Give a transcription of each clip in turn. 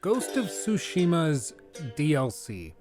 Ghost of Tsushima's DLC.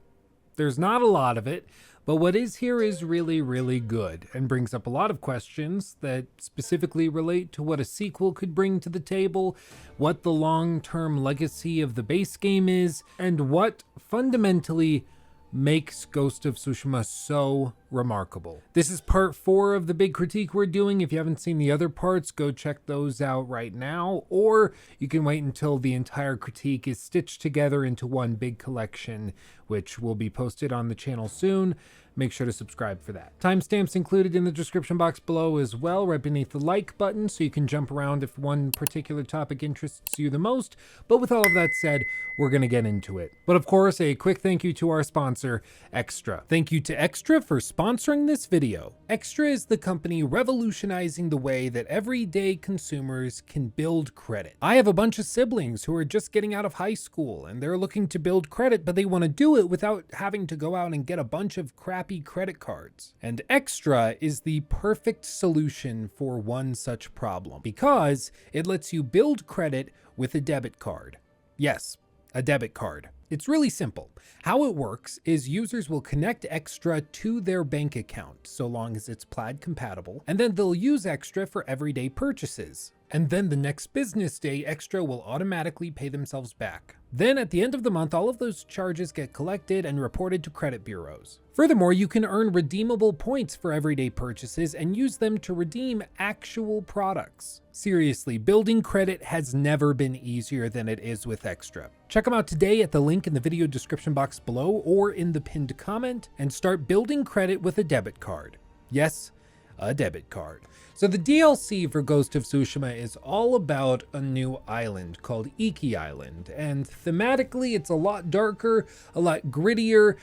There's not a lot of it, but what is here is really, really good and brings up a lot of questions that specifically relate to what a sequel could bring to the table, what the long-term legacy of the base game is, and what fundamentally makes Ghost of Tsushima so remarkable. This is part 4 of the big critique we're doing. If you haven't seen the other parts, go check those out right now, or you can wait until the entire critique is stitched together into one big collection, which will be posted on the channel soon. Make sure to subscribe for that. Timestamps included in the description box below as well, right beneath the like button, so you can jump around if one particular topic interests you the most. But with all of that said, we're gonna get into it. But of course, a quick thank you to our sponsor, Extra. Thank you to Extra for sponsoring this video. Extra is the company revolutionizing the way that everyday consumers can build credit. I have a bunch of siblings who are just getting out of high school and they're looking to build credit, but they want to do it without having to go out and get a bunch of crappy credit cards. And Extra is the perfect solution for one such problem because it lets you build credit with a debit card. Yes, a debit card. It's really simple. How it works is users will connect Extra to their bank account, so long as it's Plaid compatible, and then they'll use Extra for everyday purchases. And then the next business day, Extra will automatically pay themselves back. Then at the end of the month, all of those charges get collected and reported to credit bureaus. Furthermore, you can earn redeemable points for everyday purchases and use them to redeem actual products. Seriously, building credit has never been easier than it is with Extra. Check them out today at the link in the video description box below or in the pinned comment and start building credit with a debit card. Yes, a debit card. So the DLC for Ghost of Tsushima is all about a new island called Iki Island, and thematically it's a lot darker, a lot grittier,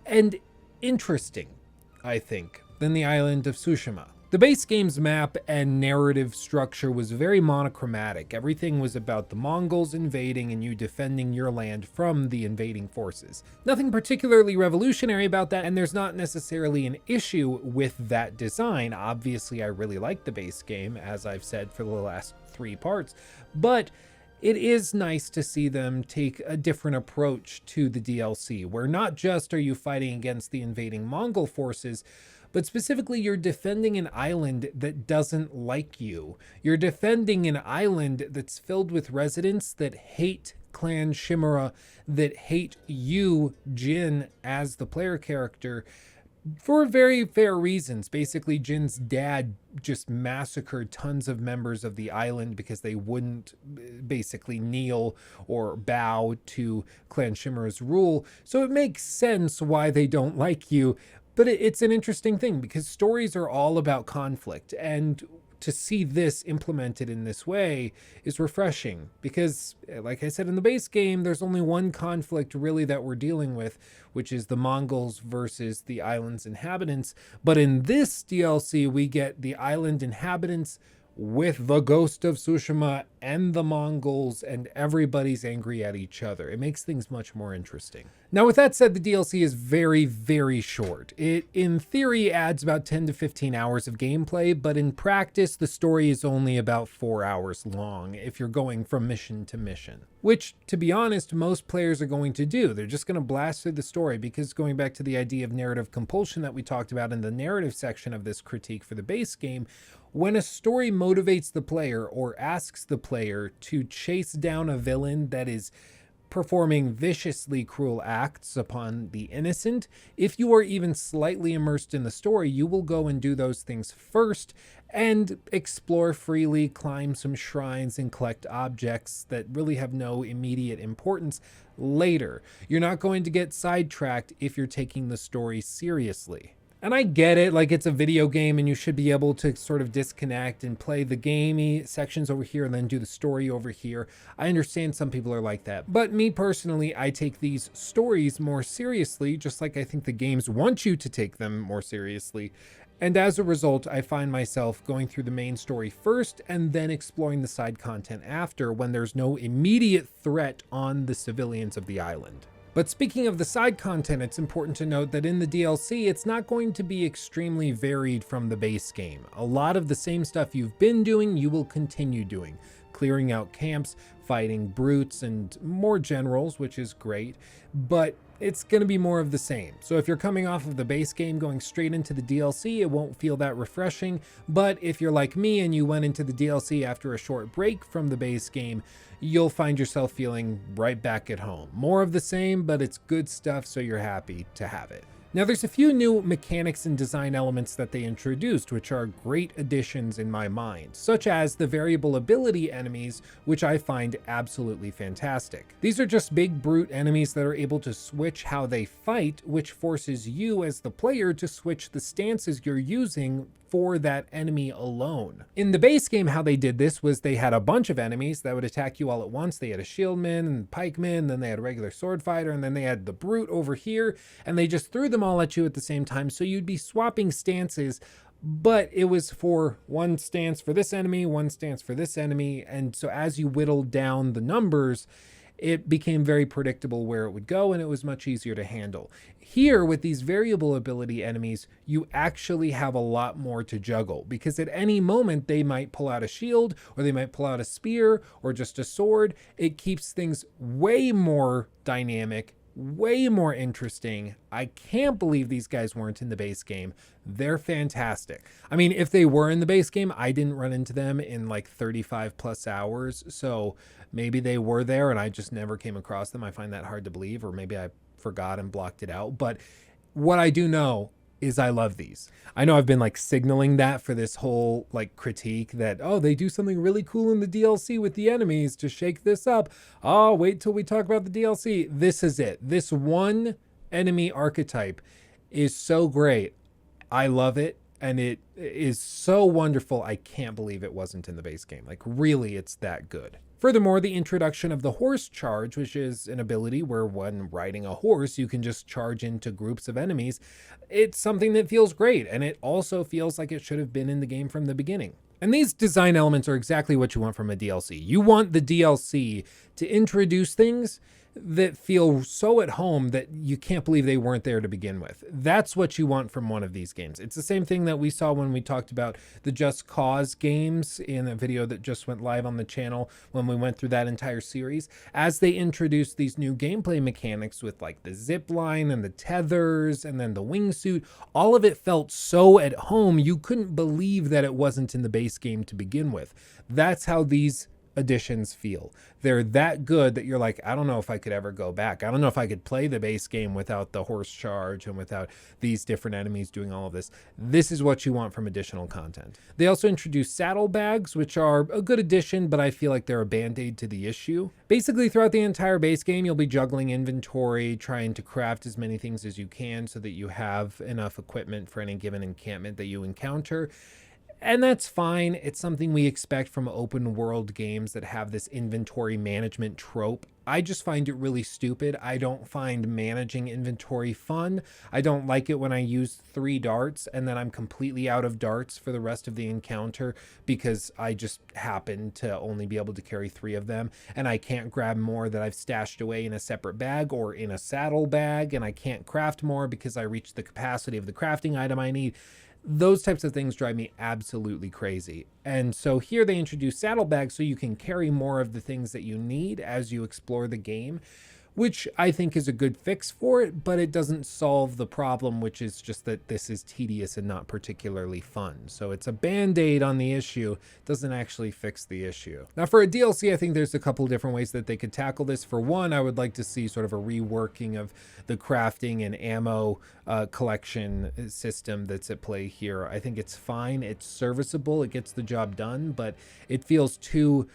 and interesting, I think, than the island of Tsushima. The base game's map and narrative structure was very monochromatic. Everything was about the Mongols invading and you defending your land from the invading forces. Nothing particularly revolutionary about that, and there's not necessarily an issue with that design. Obviously, I really like the base game, as I've said for the last 3 parts, but it is nice to see them take a different approach to the DLC, where not just are you fighting against the invading Mongol forces, but specifically you're defending an island that doesn't like you. You're defending an island that's filled with residents that hate Clan Chimera, that hate you, Jin, as the player character, for very fair reasons. Basically, Jin's dad just massacred tons of members of the island because they wouldn't basically kneel or bow to Clan Chimera's rule. So it makes sense why they don't like you. But it's an interesting thing because stories are all about conflict, and to see this implemented in this way is refreshing because, like I said in the base game, there's only one conflict really that we're dealing with, which is the Mongols versus the island's inhabitants. But in this DLC, we get the island inhabitants with the Ghost of Tsushima and the Mongols, and everybody's angry at each other. It makes things much more interesting. Now, with that said, the DLC is very, very short. It, in theory, adds about 10 to 15 hours of gameplay, but in practice, the story is only about 4 hours long if you're going from mission to mission. Which, to be honest, most players are going to do. They're just going to blast through the story because, going back to the idea of narrative compulsion that we talked about in the narrative section of this critique for the base game, when a story motivates the player or asks the player to chase down a villain that is performing viciously cruel acts upon the innocent, if you are even slightly immersed in the story, you will go and do those things first and explore freely, climb some shrines, and collect objects that really have no immediate importance later. You're not going to get sidetracked if you're taking the story seriously. And I get it, like it's a video game and you should be able to sort of disconnect and play the gamey sections over here and then do the story over here. I understand some people are like that. But me personally, I take these stories more seriously, just like I think the games want you to take them more seriously. And as a result, I find myself going through the main story first and then exploring the side content after when there's no immediate threat on the civilians of the island. But speaking of the side content, it's important to note that in the DLC, it's not going to be extremely varied from the base game. A lot of the same stuff you've been doing, you will continue doing. clearing out camps, fighting brutes and more generals, which is great, but it's going to be more of the same. So if you're coming off of the base game going straight into the DLC, it won't feel that refreshing. But if you're like me and you went into the DLC after a short break from the base game, you'll find yourself feeling right back at home. More of the same, but it's good stuff, so you're happy to have it. Now, there's a few new mechanics and design elements that they introduced, which are great additions in my mind, such as the variable ability enemies, which I find absolutely fantastic. These are just big brute enemies that are able to switch how they fight, which forces you as the player to switch the stances you're using for that enemy alone. In the base game, how they did this was they had a bunch of enemies that would attack you all at once. They had a shieldman and pikeman, then they had a regular sword fighter, and then they had the brute over here, and they just threw them all at you at the same time. So you'd be swapping stances, but it was for one stance for this enemy, one stance for this enemy. And so as you whittled down the numbers, it became very predictable where it would go, and it was much easier to handle. Here, with these variable ability enemies, you actually have a lot more to juggle, because at any moment they might pull out a shield, or they might pull out a spear, or just a sword. It keeps things way more dynamic, way more interesting. I can't believe these guys weren't in the base game. They're fantastic. I mean, if they were in the base game, I didn't run into them in like 35 plus hours. So maybe they were there and I just never came across them. I find that hard to believe, or maybe I forgot and blocked it out. But what I do know is I love these. I know I've been like signaling that for this whole like critique that, oh, they do something really cool in the DLC with the enemies to shake this up. Oh, wait till we talk about the DLC. This is it. This one enemy archetype is so great. I love it. And it is so wonderful. I can't believe it wasn't in the base game. Like, really, it's that good. Furthermore, the introduction of the horse charge, which is an ability where when riding a horse, you can just charge into groups of enemies. It's something that feels great, and it also feels like it should have been in the game from the beginning. And these design elements are exactly what you want from a DLC. You want the DLC to introduce things that feel so at home that you can't believe they weren't there to begin with. That's what you want from one of these games. It's the same thing that we saw when we talked about the Just Cause games in a video that just went live on the channel when we went through that entire series. As they introduced these new gameplay mechanics with like the zip line and the tethers and then the wingsuit, all of it felt so at home you couldn't believe that it wasn't in the base game to begin with. That's how these additions feel. They're that good that you're like, I don't know if I could ever go back. I don't know if I could play the base game without the horse charge and without these different enemies doing all of this. This is what you want from additional content. They also introduced saddlebags, which are a good addition, but I feel like they're a band-aid to the issue. Basically, throughout the entire base game, you'll be juggling inventory, trying to craft as many things as you can so that you have enough equipment for any given encampment that you encounter. And that's fine. It's something we expect from open world games that have this inventory management trope. I just find it really stupid. I don't find managing inventory fun. I don't like it when I use 3 darts and then I'm completely out of darts for the rest of the encounter because I just happen to only be able to carry 3 of them and I can't grab more that I've stashed away in a separate bag or in a saddle bag, and I can't craft more because I reached the capacity of the crafting item I need. Those types of things drive me absolutely crazy. And so here they introduce saddlebags so you can carry more of the things that you need as you explore the game, which I think is a good fix for it, but it doesn't solve the problem, which is just that this is tedious and not particularly fun. So it's a band-aid on the issue, doesn't actually fix the issue. Now for a DLC, I think there's a couple different ways that they could tackle this. For one, I would like to see sort of a reworking of the crafting and ammo collection system that's at play here. I think it's fine, it's serviceable, it gets the job done, but it feels too,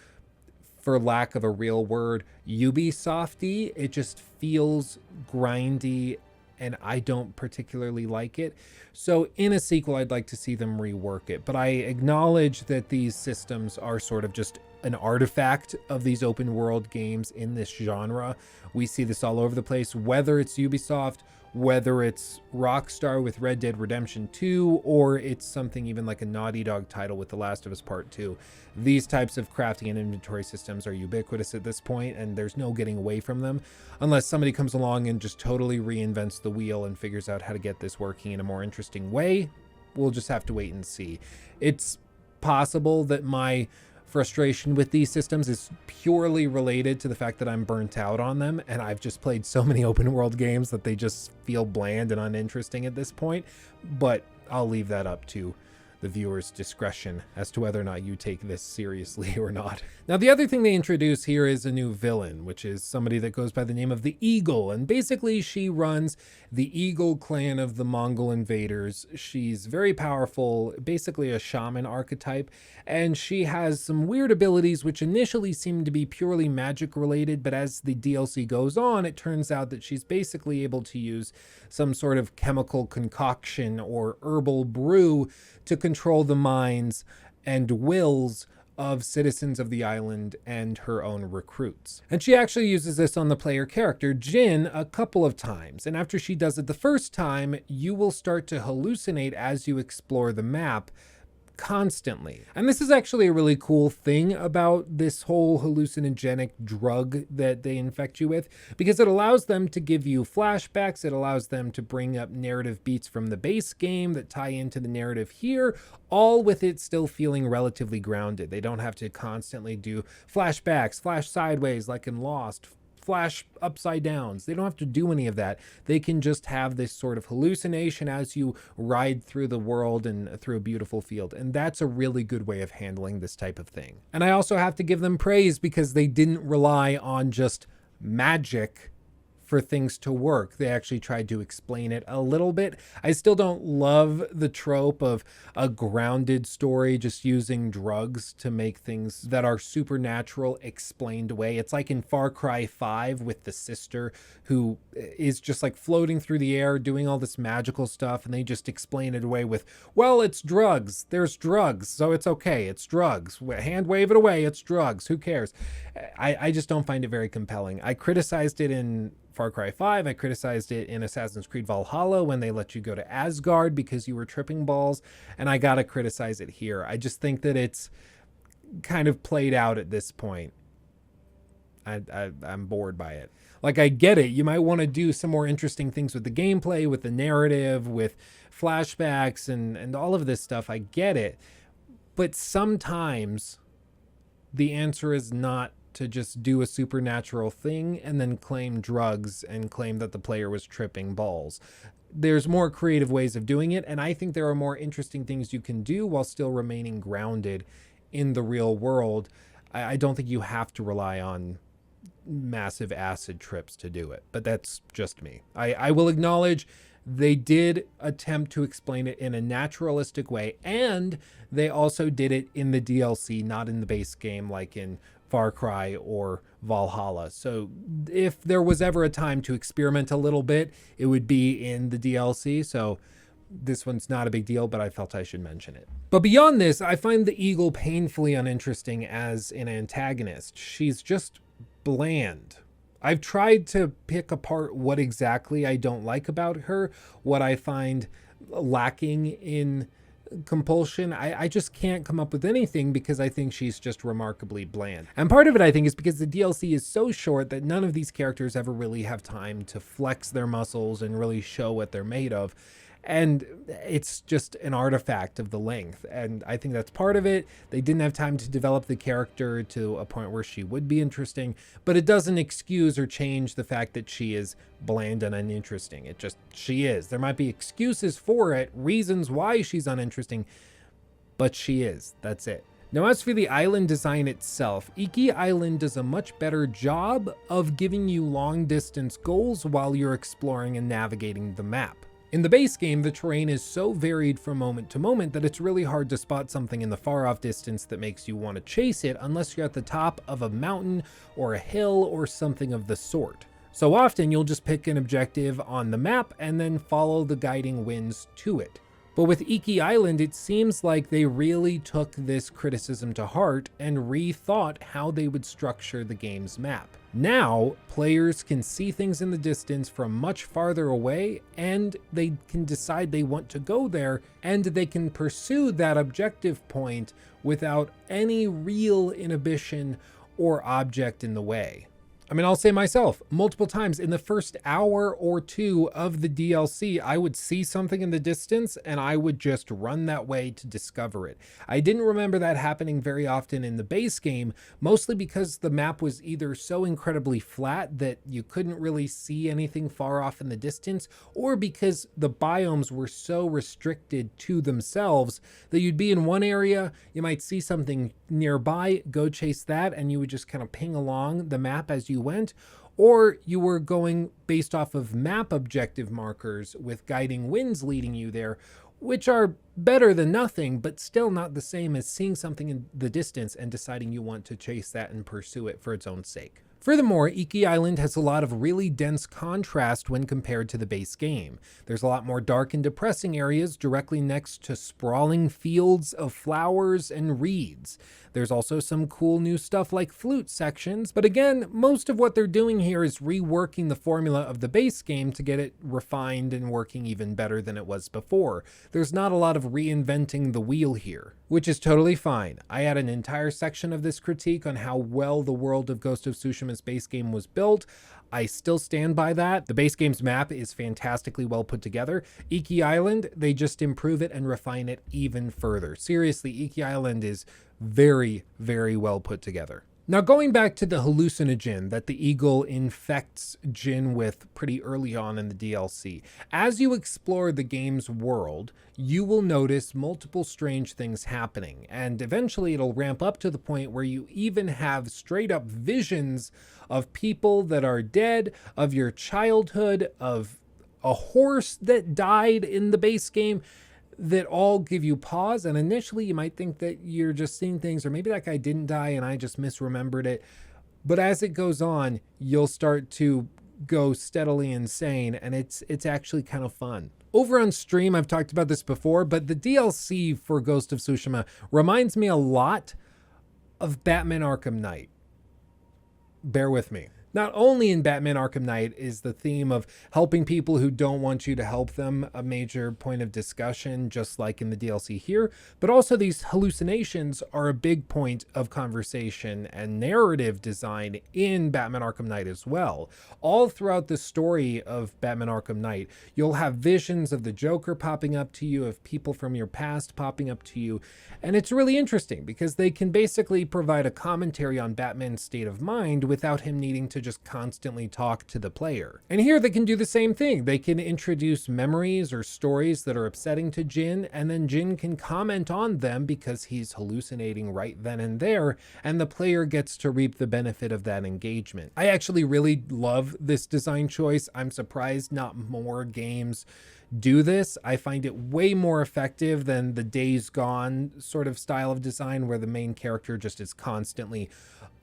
for lack of a real word, Ubisofty. It just feels grindy and I don't particularly like it. So in a sequel, I'd like to see them rework it. But I acknowledge that these systems are sort of just an artifact of these open world games in this genre. We see this all over the place, whether it's Ubisoft, whether it's Rockstar with Red Dead Redemption 2, or it's something even like a Naughty Dog title with The Last of Us Part 2. These types of crafting and inventory systems are ubiquitous at this point, and there's no getting away from them unless somebody comes along and just totally reinvents the wheel and figures out how to get this working in a more interesting way. We'll just have to wait and see. It's possible that my frustration with these systems is purely related to the fact that I'm burnt out on them, and I've just played so many open world games that they just feel bland and uninteresting at this point. But I'll leave that up to the viewer's discretion as to whether or not you take this seriously or not. Now, the other thing they introduce here is a new villain, which is somebody that goes by the name of the Eagle. And basically, she runs the Eagle clan of the Mongol invaders. She's very powerful, basically a shaman archetype. And she has some weird abilities, which initially seem to be purely magic related. But as the DLC goes on, it turns out that she's basically able to use some sort of chemical concoction or herbal brew to control the minds and wills of citizens of the island and her own recruits. And she actually uses this on the player character, Jin, a couple of times. And after she does it the first time, you will start to hallucinate as you explore the map constantly. And this is actually a really cool thing about this whole hallucinogenic drug that they infect you with, because it allows them to give you flashbacks. It allows them to bring up narrative beats from the base game that tie into the narrative here, all with it still feeling relatively grounded. They don't have to constantly do flashbacks, flash sideways like in Lost, flash upside downs. They don't have to do any of that. They can just have this sort of hallucination as you ride through the world and through a beautiful field. And that's a really good way of handling this type of thing. And I also have to give them praise because they didn't rely on just magic for things to work. They actually tried to explain it a little bit. I still don't love the trope of a grounded story just using drugs to make things that are supernatural explained away. It's like in Far Cry 5 with the sister who is just like floating through the air doing all this magical stuff, and they just explain it away with, well, it's drugs. There's drugs, so it's okay. It's drugs. Hand wave it away. It's drugs. Who cares? I just don't find it very compelling. I criticized it in Far Cry 5. I criticized it in Assassin's Creed Valhalla when they let you go to Asgard because you were tripping balls, and I gotta criticize it here. I just think that it's kind of played out at this point. I'm bored by it. Like, I get it. You might want to do some more interesting things with the gameplay, with the narrative, with flashbacks and all of this stuff. I get it. But sometimes the answer is not to just do a supernatural thing and then claim drugs and claim that the player was tripping balls. There's more creative ways of doing it, and I think there are more interesting things you can do while still remaining grounded in the real world. I don't think you have to rely on massive acid trips to do it, but that's just me. I will acknowledge they did attempt to explain it in a naturalistic way, and they also did it in the DLC, not in the base game like in Far Cry or Valhalla. So if there was ever a time to experiment a little bit, it would be in the DLC. So this one's not a big deal, but I felt I should mention it. But beyond this, I find the Eagle painfully uninteresting as an antagonist. She's just bland. I've tried to pick apart what exactly I don't like about her, what I find lacking in compulsion. I just can't come up with anything because I think she's just remarkably bland. And part of it, I think, is because the DLC is so short that none of these characters ever really have time to flex their muscles and really show what they're made of. And it's just an artifact of the length. And I think that's part of it. They didn't have time to develop the character to a point where she would be interesting, but it doesn't excuse or change the fact that she is bland and uninteresting. It just, she is. There might be excuses for it, reasons why she's uninteresting, but she is. That's it. Now, as for the island design itself, Iki Island does a much better job of giving you long distance goals while you're exploring and navigating the map. In the base game, the terrain is so varied from moment to moment that it's really hard to spot something in the far off distance that makes you want to chase it unless you're at the top of a mountain or a hill or something of the sort. So often you'll just pick an objective on the map and then follow the guiding winds to it. But with Iki Island, it seems like they really took this criticism to heart and rethought how they would structure the game's map. Now, players can see things in the distance from much farther away, and they can decide they want to go there, and they can pursue that objective point without any real inhibition or object in the way. I mean, I'll say myself, multiple times in the first hour or two of the DLC, I would see something in the distance and I would just run that way to discover it. I didn't remember that happening very often in the base game, mostly because the map was either so incredibly flat that you couldn't really see anything far off in the distance, or because the biomes were so restricted to themselves that you'd be in one area, you might see something nearby, go chase that, and you would just kind of ping along the map as you went, or you were going based off of map objective markers with guiding winds leading you there, which are better than nothing, but still not the same as seeing something in the distance and deciding you want to chase that and pursue it for its own sake. Furthermore, Iki Island has a lot of really dense contrast when compared to the base game. There's a lot more dark and depressing areas directly next to sprawling fields of flowers and reeds. There's also some cool new stuff like flute sections, but again, most of what they're doing here is reworking the formula of the base game to get it refined and working even better than it was before. There's not a lot of reinventing the wheel here, which is totally fine. I had an entire section of this critique on how well the world of Ghost of Tsushima's base game was built. I still stand by that. The base game's map is fantastically well put together. Iki Island, they just improve it and refine it even further. Seriously, Iki Island is very, very well put together. Now, going back to the hallucinogen that the eagle infects Jin with pretty early on in the DLC, as you explore the game's world, you will notice multiple strange things happening, and eventually it'll ramp up to the point where you even have straight up visions of people that are dead, of your childhood, of a horse that died in the base game, that all give you pause. And initially you might think that you're just seeing things, or maybe that guy didn't die and I just misremembered it. But as it goes on, you'll start to go steadily insane, and it's actually kind of fun. Over on stream, I've talked about this before, but the DLC for Ghost of Tsushima reminds me a lot of Batman Arkham Knight. Bear with me. Not only in Batman Arkham Knight is the theme of helping people who don't want you to help them a major point of discussion, just like in the DLC here, but also these hallucinations are a big point of conversation and narrative design in Batman Arkham Knight as well. All throughout the story of Batman Arkham Knight, you'll have visions of the Joker popping up to you, of people from your past popping up to you, and it's really interesting because they can basically provide a commentary on Batman's state of mind without him needing to just constantly talk to the player. And here they can do the same thing. They can introduce memories or stories that are upsetting to Jin, and then Jin can comment on them because he's hallucinating right then and there, and the player gets to reap the benefit of that engagement. I actually really love this design choice. I'm surprised not more games do this. I find it way more effective than the Days Gone sort of style of design where the main character just is constantly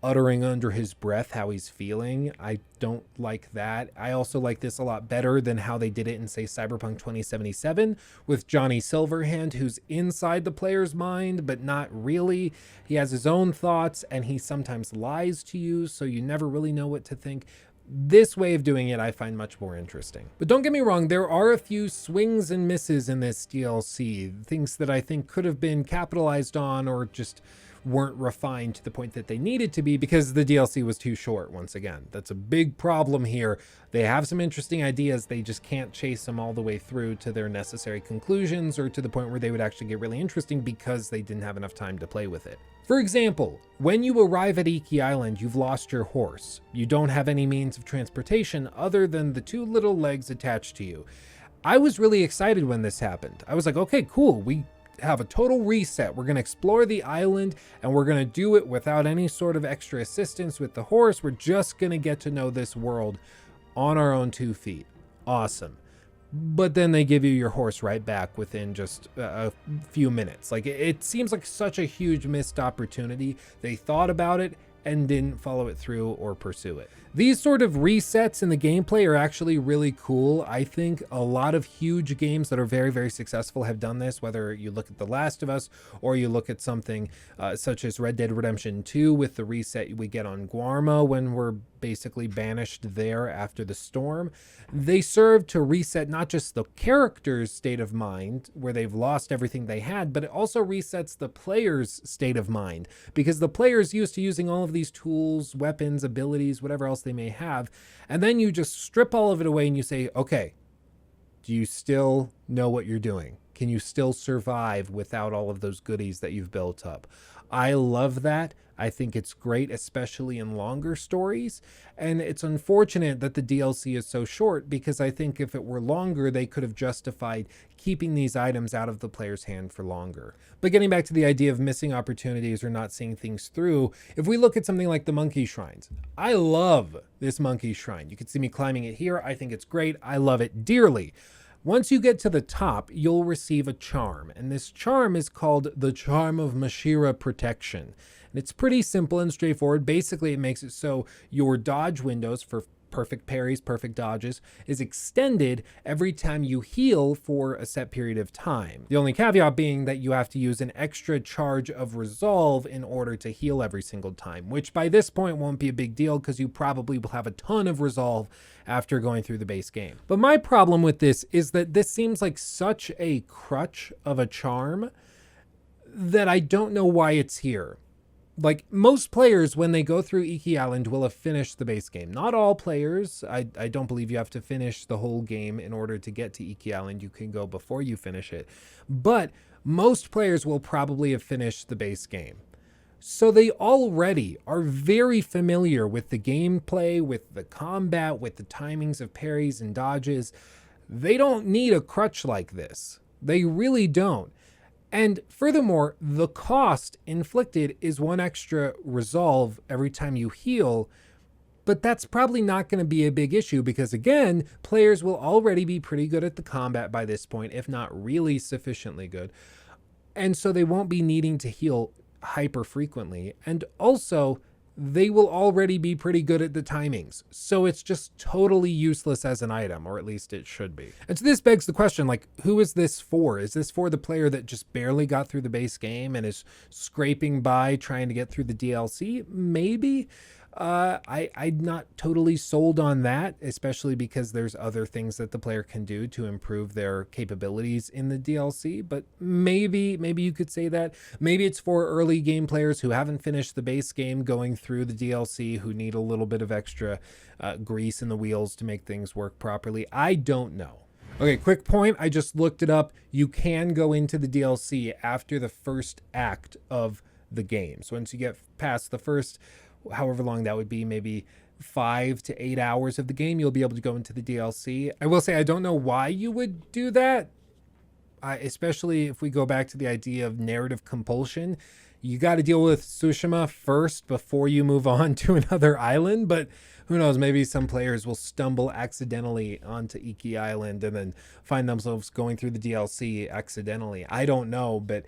uttering under his breath how he's feeling. I don't like that. I also like this a lot better than how they did it in, say, Cyberpunk 2077 with Johnny Silverhand, who's inside the player's mind, but not really. He has his own thoughts and he sometimes lies to you, so you never really know what to think. This way of doing it I find much more interesting. But don't get me wrong, there are a few swings and misses in this DLC, things that I think could have been capitalized on or just weren't refined to the point that they needed to be because the DLC was too short. Once again, that's a big problem here. They have some interesting ideas, they just can't chase them all the way through to their necessary conclusions or to the point where they would actually get really interesting because they didn't have enough time to play with it. For example, when you arrive at Iki Island, you've lost your horse. You don't have any means of transportation other than the two little legs attached to you. I was really excited when this happened. I was like, okay, cool, we have a total reset. We're going to explore the island and we're going to do it without any sort of extra assistance with the horse. We're just going to get to know this world on our own 2 feet. Awesome. But then they give you your horse right back within just a few minutes. Like, it seems like such a huge missed opportunity. They thought about it and didn't follow it through or pursue it. These sort of resets in the gameplay are actually really cool. I think a lot of huge games that are very, very successful have done this, whether you look at The Last of Us or you look at something such as Red Dead Redemption 2 with the reset we get on Guarma when we're basically banished there after the storm. They serve to reset not just the character's state of mind where they've lost everything they had, but it also resets the player's state of mind because the player's used to using all of these tools, weapons, abilities, whatever else they may have. And then you just strip all of it away and you say, okay, do you still know what you're doing? Can you still survive without all of those goodies that you've built up? I love that. I think it's great, especially in longer stories. And it's unfortunate that the DLC is so short, because I think if it were longer, they could have justified keeping these items out of the player's hand for longer. But getting back to the idea of missing opportunities or not seeing things through, if we look at something like the monkey shrines, I love this monkey shrine. You can see me climbing it here. I think it's great. I love it dearly. Once you get to the top, you'll receive a charm, and this charm is called the Charm of Mashira Protection. And it's pretty simple and straightforward. Basically, it makes it so your dodge windows for perfect parries, perfect dodges, is extended every time you heal for a set period of time. The only caveat being that you have to use an extra charge of resolve in order to heal every single time, which by this point won't be a big deal because you probably will have a ton of resolve after going through the base game. But my problem with this is that this seems like such a crutch of a charm that I don't know why it's here. Like, most players, when they go through Iki Island, will have finished the base game. Not all players. I don't believe you have to finish the whole game in order to get to Iki Island. You can go before you finish it. But most players will probably have finished the base game. So they already are very familiar with the gameplay, with the combat, with the timings of parries and dodges. They don't need a crutch like this. They really don't. And furthermore, the cost inflicted is 1 extra resolve every time you heal, but that's probably not going to be a big issue because, again, players will already be pretty good at the combat by this point, if not really sufficiently good. And so they won't be needing to heal hyper frequently. And also, they will already be pretty good at the timings. So it's just totally useless as an item, or at least it should be. And so this begs the question, like, who is this for? Is this for the player that just barely got through the base game and is scraping by trying to get through the DLC? Maybe. I'm not totally sold on that, especially because there's other things that the player can do to improve their capabilities in the DLC. But maybe you could say that. Maybe it's for early game players who haven't finished the base game going through the DLC, who need a little bit of extra grease in the wheels to make things work properly. I don't know. Okay, quick point. I just looked it up. You can go into the DLC after the first act of the game. So once you get past the first, however long that would be, maybe 5 to 8 hours of the game, you'll be able to go into the DLC. I will say I don't know why you would do that, especially if we go back to the idea of narrative compulsion. You got to deal with Tsushima first before you move on to another island, but who knows, maybe some players will stumble accidentally onto Iki Island and then find themselves going through the DLC accidentally. I don't know, but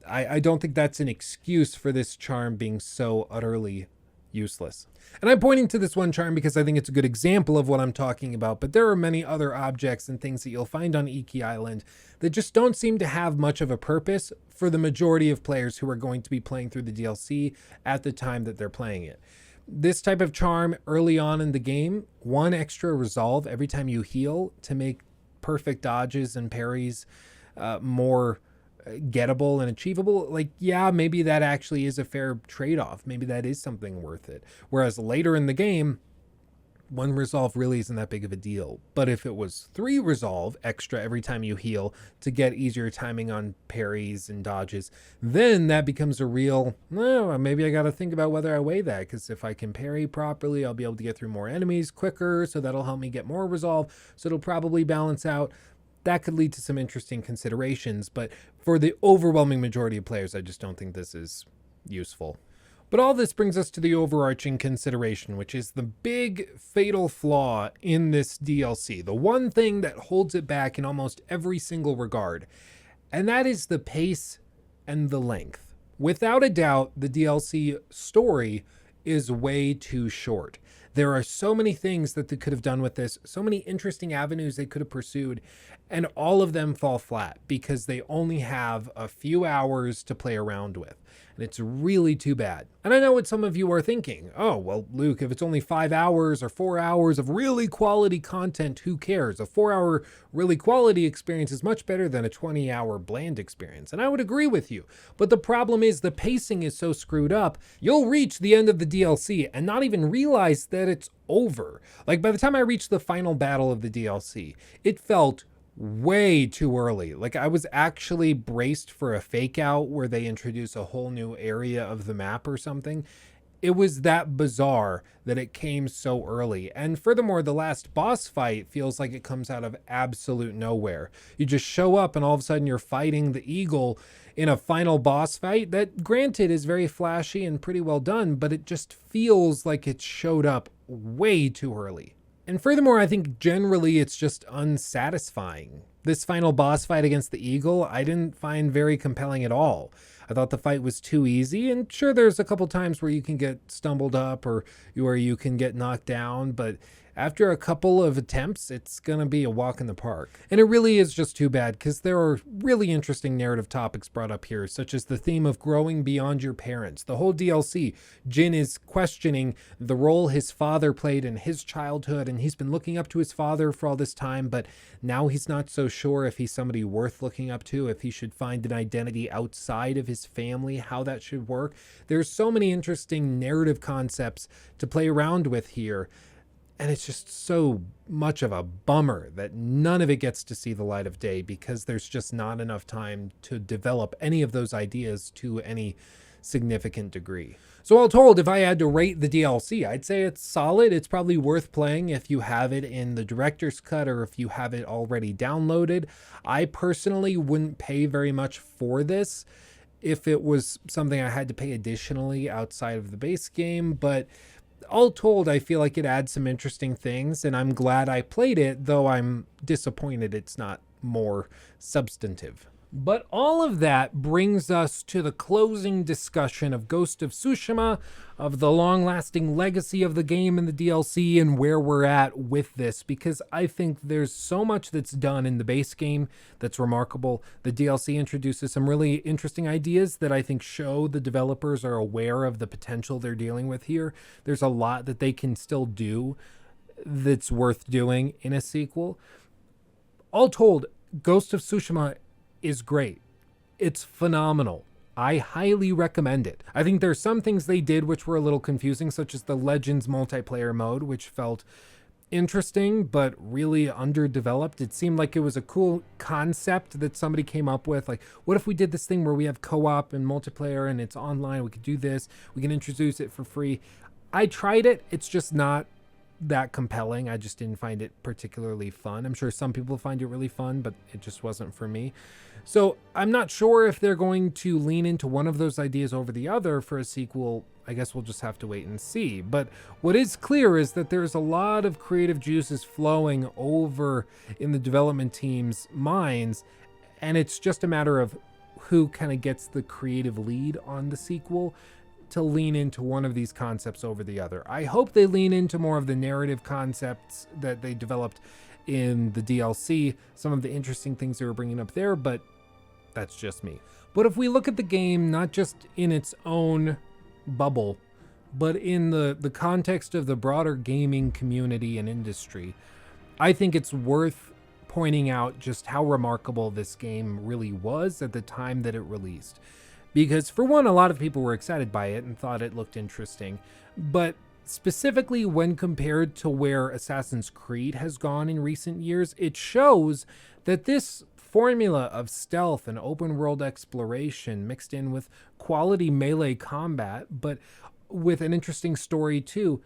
I don't think that's an excuse for this charm being so utterly useless. And I'm pointing to this one charm because I think it's a good example of what I'm talking about, but there are many other objects and things that you'll find on Iki Island that just don't seem to have much of a purpose for the majority of players who are going to be playing through the DLC at the time that they're playing it. This type of charm early on in the game, 1 extra resolve every time you heal to make perfect dodges and parries more gettable and achievable, like, yeah, maybe that actually is a fair trade-off. Maybe that is something worth it. Whereas later in the game, 1 resolve really isn't that big of a deal. But if it was 3 resolve extra every time you heal to get easier timing on parries and dodges, then that becomes a real, well, maybe I got to think about whether I weigh that, because if I can parry properly, I'll be able to get through more enemies quicker, so that'll help me get more resolve, so it'll probably balance out. That could lead to some interesting considerations, but for the overwhelming majority of players, I just don't think this is useful. But all this brings us to the overarching consideration, which is the big fatal flaw in this DLC, the one thing that holds it back in almost every single regard, and that is the pace and the length. Without a doubt, the DLC story is way too short. There are so many things that they could have done with this, so many interesting avenues they could have pursued, and all of them fall flat because they only have a few hours to play around with. and it's really too bad. And I know what some of you are thinking. Oh, well, Luke, if it's only 5 hours or 4 hours of really quality content, who cares? A 4-hour really quality experience is much better than a 20-hour bland experience. And I would agree with you. But the problem is the pacing is so screwed up, you'll reach the end of the DLC and not even realize that it's over. Like, by the time I reached the final battle of the DLC, it felt way too early. Like, I was actually braced for a fake out where they introduce a whole new area of the map or something. It was that bizarre that it came so early. And furthermore, the last boss fight feels like it comes out of absolute nowhere. You just show up and all of a sudden you're fighting the eagle in a final boss fight that, granted, is very flashy and pretty well done, but it just feels like it showed up way too early. And furthermore, I think generally it's just unsatisfying. This final boss fight against the eagle, I didn't find very compelling at all. I thought the fight was too easy, and sure, there's a couple times where you can get stumbled up or where you can get knocked down, but after a couple of attempts, it's going to be a walk in the park. And it really is just too bad, because there are really interesting narrative topics brought up here, such as the theme of growing beyond your parents. The whole DLC, Jin is questioning the role his father played in his childhood, and he's been looking up to his father for all this time, but now he's not so sure if he's somebody worth looking up to, if he should find an identity outside of his family, how that should work. There's so many interesting narrative concepts to play around with here. And it's just so much of a bummer that none of it gets to see the light of day, because there's just not enough time to develop any of those ideas to any significant degree. So all told, if I had to rate the DLC, I'd say it's solid. It's probably worth playing if you have it in the director's cut or if you have it already downloaded. I personally wouldn't pay very much for this if it was something I had to pay additionally outside of the base game, but all told, I feel like it adds some interesting things, and I'm glad I played it, though I'm disappointed it's not more substantive. But all of that brings us to the closing discussion of Ghost of Tsushima, of the long-lasting legacy of the game and the DLC, and where we're at with this, because I think there's so much that's done in the base game that's remarkable. The DLC introduces some really interesting ideas that I think show the developers are aware of the potential they're dealing with here. There's a lot that they can still do that's worth doing in a sequel. All told, Ghost of Tsushima is great. It's phenomenal. I highly recommend it. I think there's some things they did which were a little confusing, such as the Legends multiplayer mode, which felt interesting but really underdeveloped. It seemed like it was a cool concept that somebody came up with. Like, what if we did this thing where we have co-op and multiplayer and it's online? We could do this. We can introduce it for free. I tried it. It's just not that compelling. I just didn't find it particularly fun. I'm sure some people find it really fun, but it just wasn't for me. So I'm not sure if they're going to lean into one of those ideas over the other for a sequel. I guess we'll just have to wait and see. But what is clear is that there's a lot of creative juices flowing over in the development team's minds, and it's just a matter of who kind of gets the creative lead on the sequel to lean into one of these concepts over the other. I hope they lean into more of the narrative concepts that they developed in the DLC, some of the interesting things they were bringing up there, but that's just me. But if we look at the game, not just in its own bubble, but in the context of the broader gaming community and industry, I think it's worth pointing out just how remarkable this game really was at the time that it released. Because for one, a lot of people were excited by it and thought it looked interesting, but specifically when compared to where Assassin's Creed has gone in recent years, it shows that this formula of stealth and open world exploration mixed in with quality melee combat, but with an interesting story too,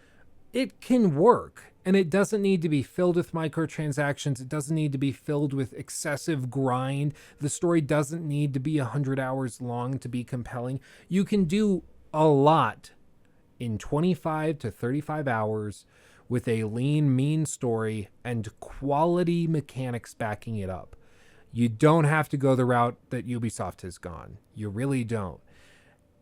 it can work. And it doesn't need to be filled with microtransactions. It doesn't need to be filled with excessive grind. The story doesn't need to be 100 hours long to be compelling. You can do a lot in 25 to 35 hours with a lean, mean story and quality mechanics backing it up. You don't have to go the route that Ubisoft has gone. You really don't.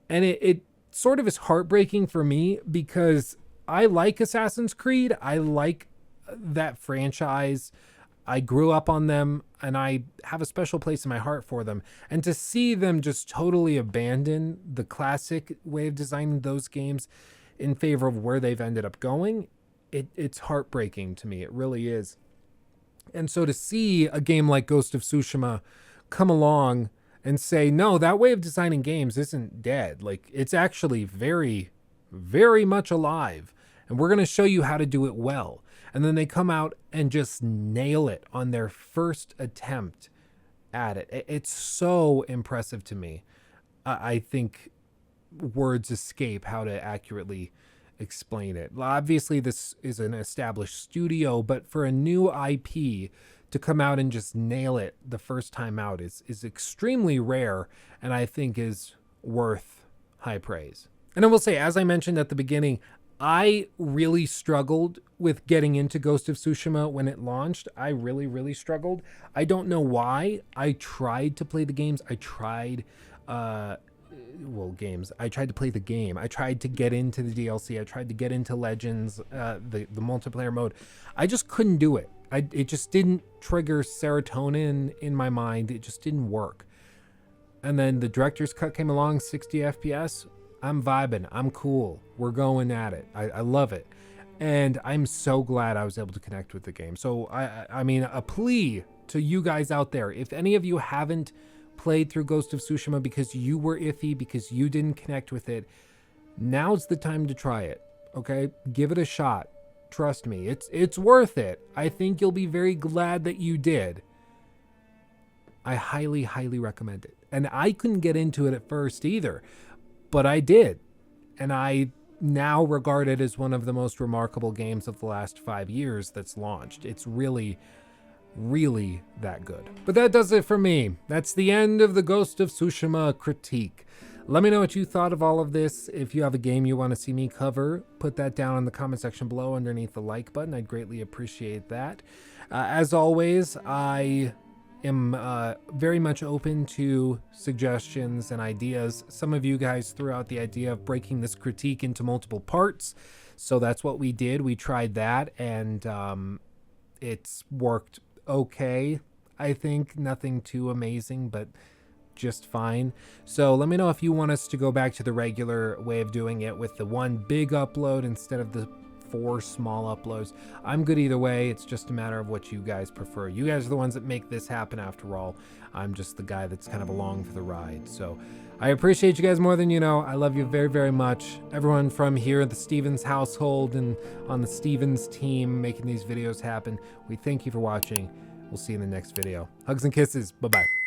And it sort of is heartbreaking for me because I like Assassin's Creed. I like that franchise. I grew up on them, and I have a special place in my heart for them. And to see them just totally abandon the classic way of designing those games in favor of where they've ended up going, it's heartbreaking to me. It really is. And so to see a game like Ghost of Tsushima come along and say, no, that way of designing games isn't dead. Like, it's actually very, very much alive. And we're going to show you how to do it well. And then they come out and just nail it on their first attempt at it. It's so impressive to me. I think words escape how to accurately explain it. Obviously, this is an established studio, but for a new IP to come out and just nail it the first time out is extremely rare, and I think is worth high praise. And I will say, as I mentioned at the beginning, I really struggled with getting into Ghost of Tsushima when it launched. I really, really struggled. I don't know why. I tried to play the games. I tried to play the game. I tried to get into the DLC. I tried to get into Legends, the multiplayer mode. I just couldn't do it. It just didn't trigger serotonin in my mind. It just didn't work. And then the director's cut came along, 60 FPS. I'm vibing. I'm cool. We're going at it. I love it. And I'm so glad I was able to connect with the game. So, I mean, a plea to you guys out there. If any of you haven't played through Ghost of Tsushima because you were iffy, because you didn't connect with it, now's the time to try it. Okay? Give it a shot. Trust me. It's worth it. I think you'll be very glad that you did. I highly, highly recommend it. And I couldn't get into it at first either. But I did, and I now regard it as one of the most remarkable games of the last 5 years that's launched. It's really, really that good. But that does it for me. That's the end of the Ghost of Tsushima critique. Let me know what you thought of all of this. If you have a game you want to see me cover, put that down in the comment section below underneath the like button. I'd greatly appreciate that. As always, I am very much open to suggestions and ideas. Some of you guys threw out the idea of breaking this critique into multiple parts, so that's what we did. We tried that, and it's worked okay. I think nothing too amazing, but just fine. So let me know if you want us to go back to the regular way of doing it with the one big upload instead of the 4 small uploads. I'm good either way. It's just a matter of what you guys prefer. You guys are the ones that make this happen after all. I'm just the guy that's kind of along for the ride. So I appreciate you guys more than you know. I love you very, very much. Everyone from here at the Stevens household and on the Stevens team making these videos happen, we thank you for watching. We'll see you in the next video. Hugs and kisses. Bye-bye.